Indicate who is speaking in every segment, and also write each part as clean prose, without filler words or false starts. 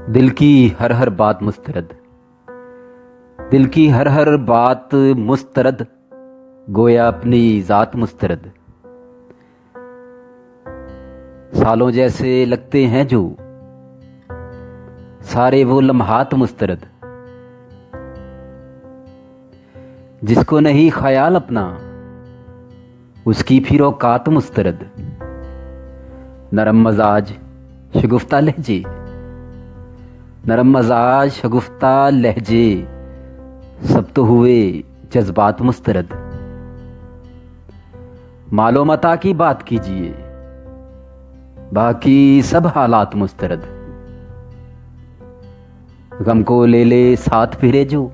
Speaker 1: दिल की हर हर बात मुस्तरद। दिल की हर हर बात मुस्तरद, गोया अपनी ज़ात मुस्तरद। सालों जैसे लगते हैं जो सारे वो लम्हात मुस्तरद। जिसको नहीं ख्याल अपना उसकी फिर औकात मुस्तरद। नरम मजाज शगुफ्ता लहजे, नरम मजाज शगुफ्ता लहजे, सब तो हुए जज्बात मुस्तरद। मालो मता की बात कीजिए, बाकी सब हालात मुस्तरद। गम को ले ले साथ फिरे जो,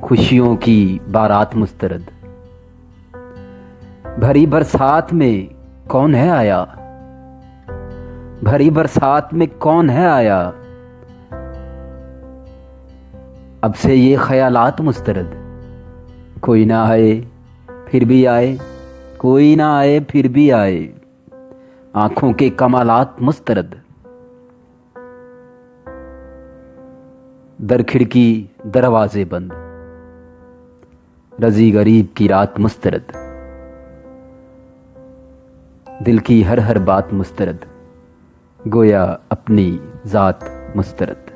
Speaker 1: खुशियों की बारात मुस्तरद। भरी बरसात में कौन है आया, भरी बरसात में कौन है आया, अब से ये ख्यालात मुस्तरद। कोई ना आए फिर भी आए, कोई ना आए फिर भी आए, आंखों के कमालात मुस्तरद। दर खिड़की दरवाजे बंद, रजी गरीब की रात मुस्तरद। दिल की हर हर बात मुस्तरद, गोया अपनी ज़ात मुस्तरद।